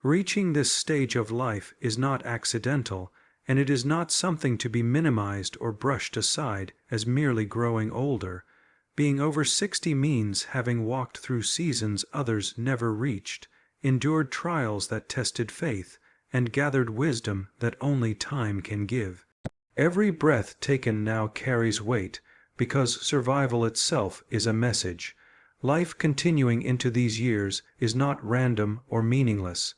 Reaching this stage of life is not accidental, and it is not something to be minimized or brushed aside as merely growing older. Being over 60 means having walked through seasons others never reached, endured trials that tested faith, and gathered wisdom that only time can give. Every breath taken now carries weight, because survival itself is a message. Life continuing into these years is not random or meaningless.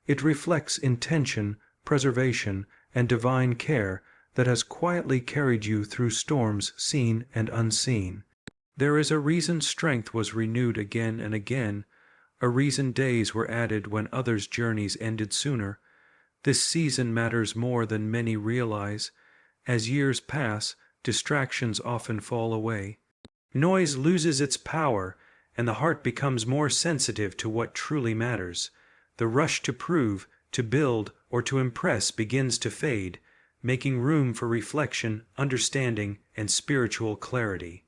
It reflects intention, preservation, and divine care that has quietly carried you through storms seen and unseen. There is a reason strength was renewed again and again, a reason days were added when others' journeys ended sooner. This season matters more than many realize. As years pass, distractions often fall away. Noise loses its power, and the heart becomes more sensitive to what truly matters. The rush to prove, to build, or to impress begins to fade, making room for reflection, understanding, and spiritual clarity.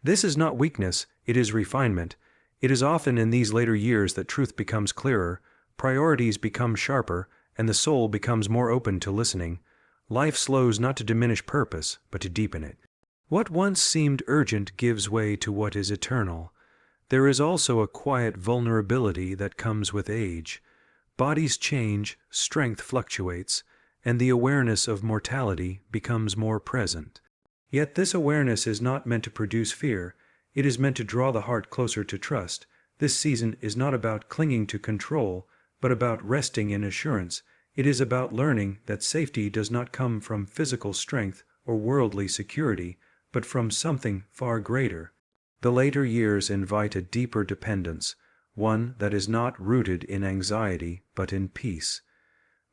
This is not weakness, it is refinement. It is often in these later years that truth becomes clearer, priorities become sharper, and the soul becomes more open to listening. Life slows not to diminish purpose, but to deepen it. What once seemed urgent gives way to what is eternal. There is also a quiet vulnerability that comes with age. Bodies change, strength fluctuates, and the awareness of mortality becomes more present. Yet this awareness is not meant to produce fear. It is meant to draw the heart closer to trust. This season is not about clinging to control, but about resting in assurance. It is about learning that safety does not come from physical strength or worldly security, but from something far greater. The later years invite a deeper dependence, one that is not rooted in anxiety but in peace.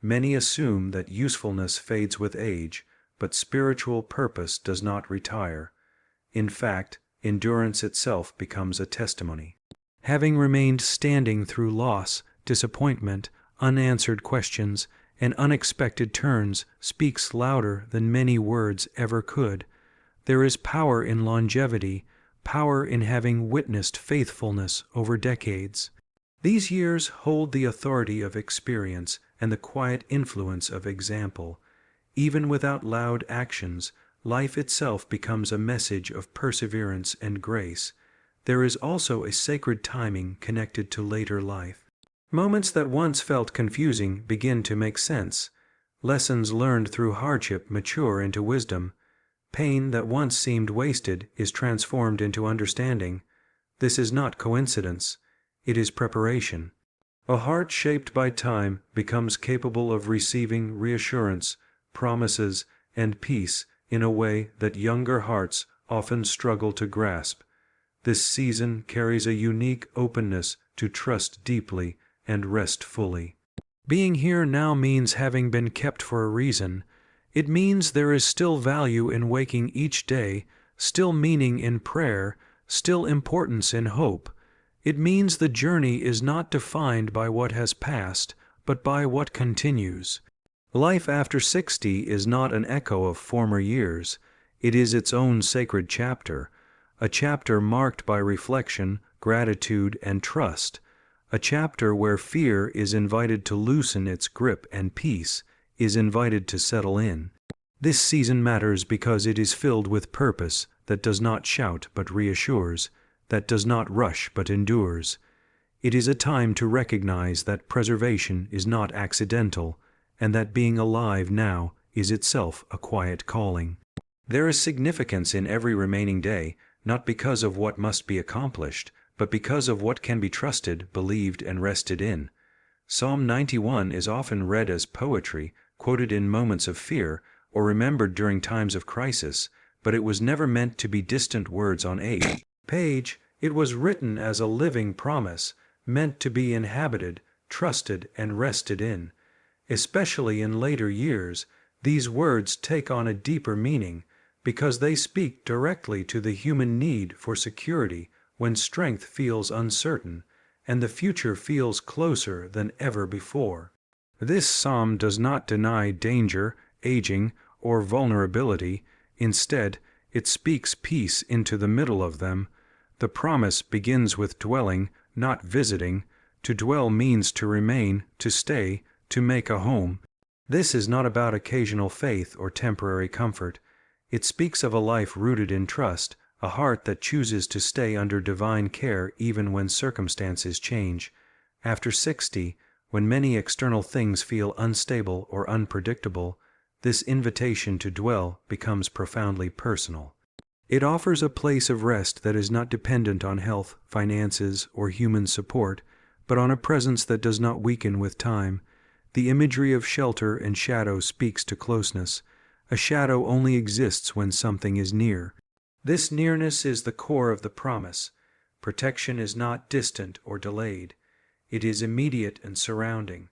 Many assume that usefulness fades with age, but spiritual purpose does not retire. In fact, endurance itself becomes a testimony. Having remained standing through loss, disappointment, unanswered questions, and unexpected turns speaks louder than many words ever could. There is power in longevity, power in having witnessed faithfulness over decades. These years hold the authority of experience and the quiet influence of example. Even without loud actions, life itself becomes a message of perseverance and grace. There is also a sacred timing connected to later life. Moments that once felt confusing begin to make sense. Lessons learned through hardship mature into wisdom. Pain that once seemed wasted is transformed into understanding. This is not coincidence. It is preparation. A heart shaped by time becomes capable of receiving reassurance, promises, and peace in a way that younger hearts often struggle to grasp. This season carries a unique openness to trust deeply and rest fully. Being here now means having been kept for a reason. It means there is still value in waking each day, still meaning in prayer, still importance in hope. It means the journey is not defined by what has passed, but by what continues. Life after 60 is not an echo of former years. It is its own sacred chapter, a chapter marked by reflection, gratitude, and trust, a chapter where fear is invited to loosen its grip and peace is invited to settle in. This season matters because it is filled with purpose that does not shout but reassures, that does not rush but endures. It is a time to recognize that preservation is not accidental, and that being alive now is itself a quiet calling. There is significance in every remaining day, not because of what must be accomplished, but because of what can be trusted, believed, and rested in. Psalm 91 is often read as poetry, quoted in moments of fear, or remembered during times of crisis, but it was never meant to be distant words on a page. It was written as a living promise, meant to be inhabited, trusted, and rested in. Especially in later years, these words take on a deeper meaning, because they speak directly to the human need for security when strength feels uncertain and the future feels closer than ever before. This psalm does not deny danger, aging, or vulnerability. Instead, it speaks peace into the middle of them. The promise begins with dwelling, not visiting, To dwell means to remain, to stay, to make a home. This is not about occasional faith or temporary comfort. It speaks of a life rooted in trust, a heart that chooses to stay under divine care even when circumstances change. After 60, when many external things feel unstable or unpredictable, this invitation to dwell becomes profoundly personal. It offers a place of rest that is not dependent on health, finances, or human support, but on a presence that does not weaken with time. The imagery of shelter and shadow speaks to closeness. A shadow only exists when something is near. This nearness is the core of the promise. Protection is not distant or delayed. It is immediate and surrounding.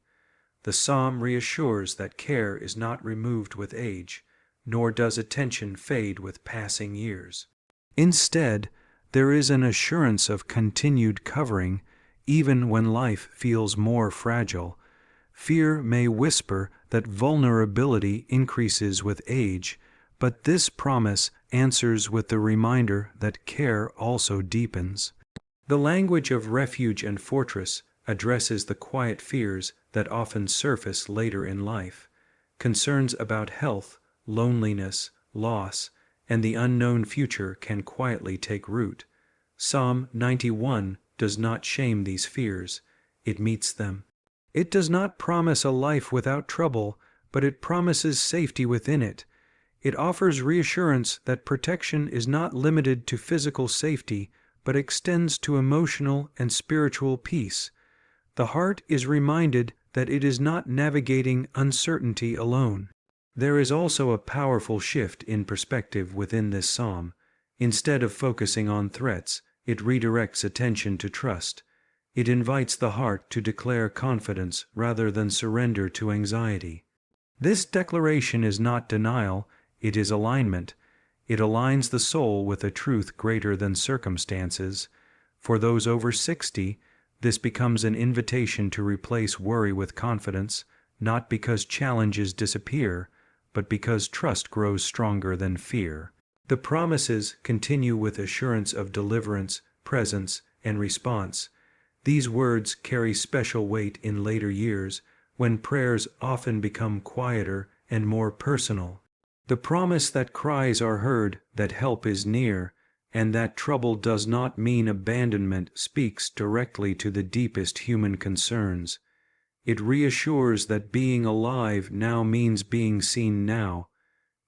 The psalm reassures that care is not removed with age, nor does attention fade with passing years. Instead, there is an assurance of continued covering, even when life feels more fragile. Fear may whisper that vulnerability increases with age, but this promise answers with the reminder that care also deepens. The language of refuge and fortress addresses the quiet fears that often surface later in life. Concerns about health, loneliness, loss, and the unknown future can quietly take root. Psalm 91 does not shame these fears. It meets them. It does not promise a life without trouble, but it promises safety within it. It offers reassurance that protection is not limited to physical safety, but extends to emotional and spiritual peace. The heart is reminded that it is not navigating uncertainty alone. There is also a powerful shift in perspective within this psalm. Instead of focusing on threats, it redirects attention to trust. It invites the heart to declare confidence rather than surrender to anxiety. This declaration is not denial, it is alignment. It aligns the soul with a truth greater than circumstances. For those over 60, this becomes an invitation to replace worry with confidence, not because challenges disappear, but because trust grows stronger than fear. The promises continue with assurance of deliverance, presence, and response. These words carry special weight in later years, when prayers often become quieter and more personal. The promise that cries are heard, that help is near, and that trouble does not mean abandonment speaks directly to the deepest human concerns. It reassures that being alive now means being seen now.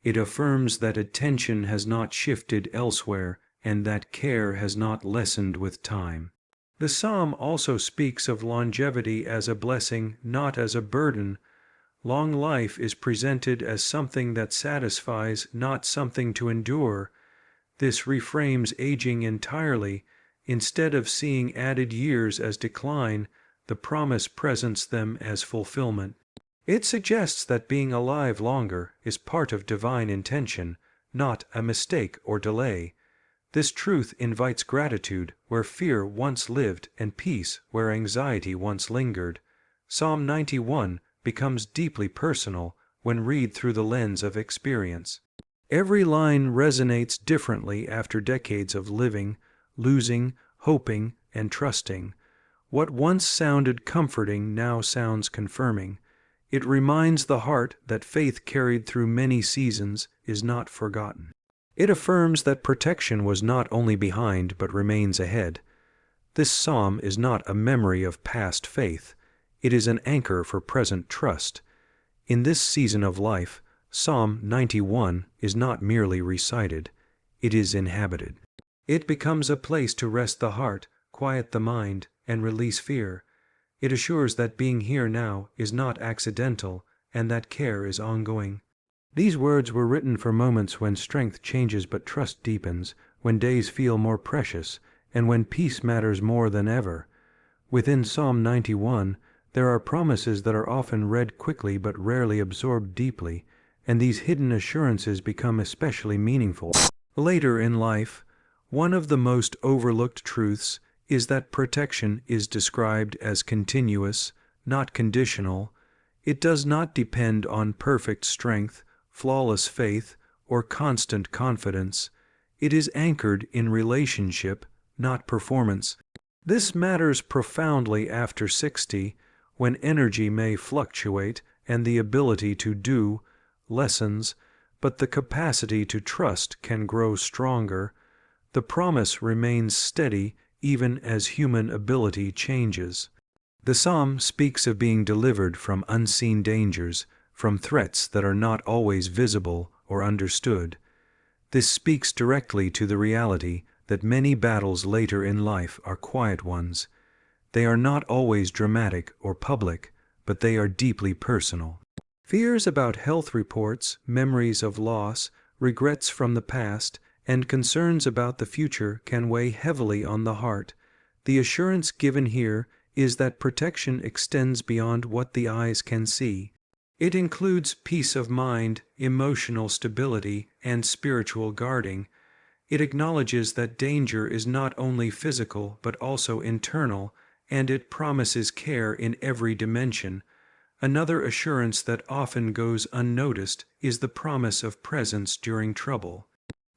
It affirms that attention has not shifted elsewhere and that care has not lessened with time. The psalm also speaks of longevity as a blessing, not as a burden. Long life is presented as something that satisfies, not something to endure. This reframes aging entirely. Instead of seeing added years as decline, the promise presents them as fulfillment. It suggests that being alive longer is part of divine intention, not a mistake or delay. This truth invites gratitude where fear once lived and peace where anxiety once lingered. Psalm 91 becomes deeply personal when read through the lens of experience. Every line resonates differently after decades of living, losing, hoping, and trusting. What once sounded comforting now sounds confirming. It reminds the heart that faith carried through many seasons is not forgotten. It affirms that protection was not only behind but remains ahead. This psalm is not a memory of past faith. It is an anchor for present trust. In this season of life, Psalm 91 is not merely recited, it is inhabited. It becomes a place to rest the heart, quiet the mind, and release fear. It assures that being here now is not accidental and that care is ongoing. These words were written for moments when strength changes but trust deepens, when days feel more precious, and when peace matters more than ever. Within Psalm 91, there are promises that are often read quickly but rarely absorbed deeply, and these hidden assurances become especially meaningful. Later in life, one of the most overlooked truths is that protection is described as continuous, not conditional. It does not depend on perfect strength, flawless faith, or constant confidence. It is anchored in relationship, not performance. This matters profoundly after 60, when energy may fluctuate and the ability to do lessens, but the capacity to trust can grow stronger. The promise remains steady even as human ability changes. The psalm speaks of being delivered from unseen dangers, from threats that are not always visible or understood. This speaks directly to the reality that many battles later in life are quiet ones. They are not always dramatic or public, but they are deeply personal. Fears about health reports, memories of loss, regrets from the past, and concerns about the future can weigh heavily on the heart. The assurance given here is that protection extends beyond what the eyes can see. It includes peace of mind, emotional stability, and spiritual guarding. It acknowledges that danger is not only physical but also internal, and it promises care in every dimension. Another assurance that often goes unnoticed is the promise of presence during trouble.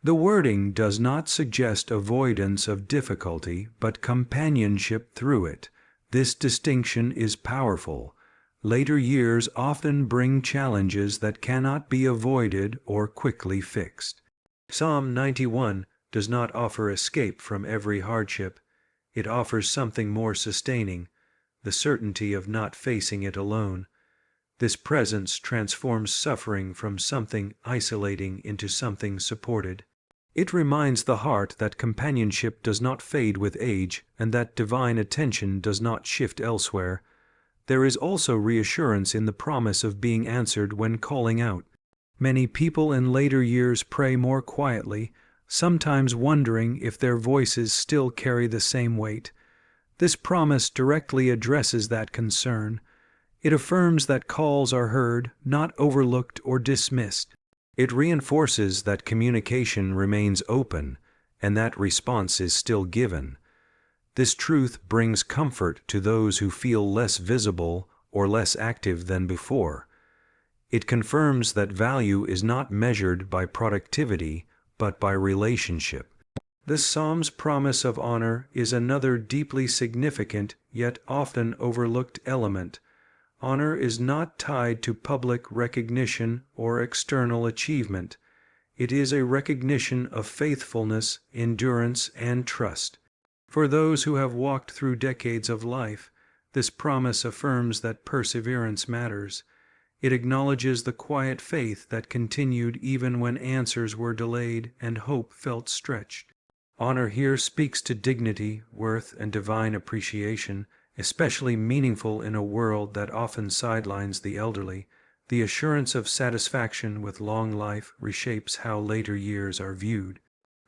The wording does not suggest avoidance of difficulty, but companionship through it. This distinction is powerful. Later years often bring challenges that cannot be avoided or quickly fixed. Psalm 91 does not offer escape from every hardship. It offers something more sustaining, the certainty of not facing it alone. This presence transforms suffering from something isolating into something supported. It reminds the heart that companionship does not fade with age and that divine attention does not shift elsewhere. There is also reassurance in the promise of being answered when calling out. Many people in later years pray more quietly, sometimes wondering if their voices still carry the same weight. This promise directly addresses that concern. It affirms that calls are heard, not overlooked or dismissed. It reinforces that communication remains open and that response is still given. This truth brings comfort to those who feel less visible or less active than before. It confirms that value is not measured by productivity, but by relationship. This psalm's promise of honor is another deeply significant yet often overlooked element. Honor is not tied to public recognition or external achievement. It is a recognition of faithfulness, endurance, and trust. For those who have walked through decades of life, this promise affirms that perseverance matters. It acknowledges the quiet faith that continued even when answers were delayed and hope felt stretched. Honor here speaks to dignity, worth, and divine appreciation, especially meaningful in a world that often sidelines the elderly. The assurance of satisfaction with long life reshapes how later years are viewed.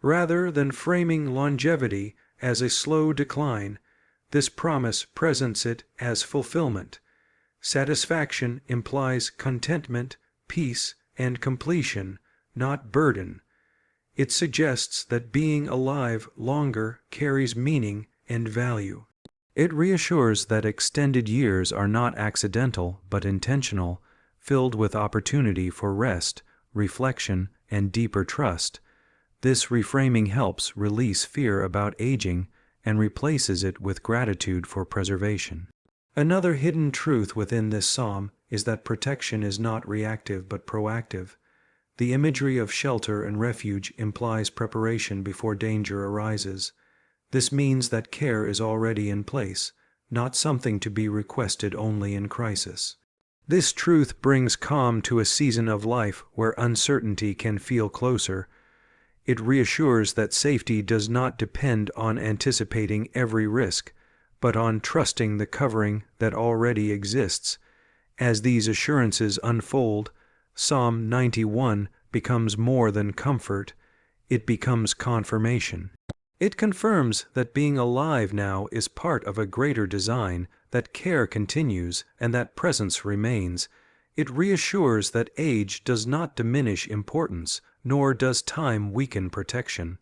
Rather than framing longevity as a slow decline, this promise presents it as fulfillment. Satisfaction implies contentment, peace, and completion, not burden. It suggests that being alive longer carries meaning and value. It reassures that extended years are not accidental but intentional, filled with opportunity for rest, reflection, and deeper trust. This reframing helps release fear about aging and replaces it with gratitude for preservation. Another hidden truth within this psalm is that protection is not reactive but proactive. The imagery of shelter and refuge implies preparation before danger arises. This means that care is already in place, not something to be requested only in crisis. This truth brings calm to a season of life where uncertainty can feel closer. It reassures that safety does not depend on anticipating every risk, but on trusting the covering that already exists. As these assurances unfold, Psalm 91 becomes more than comfort, it becomes confirmation. It confirms that being alive now is part of a greater design, that care continues, and that presence remains. It reassures that age does not diminish importance, nor does time weaken protection.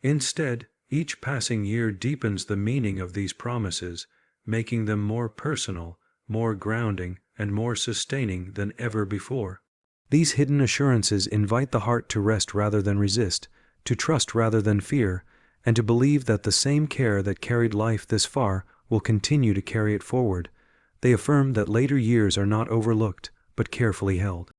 Instead, each passing year deepens the meaning of these promises, making them more personal, more grounding, and more sustaining than ever before. These hidden assurances invite the heart to rest rather than resist, to trust rather than fear, and to believe that the same care that carried life this far will continue to carry it forward. They affirm that later years are not overlooked, but carefully held.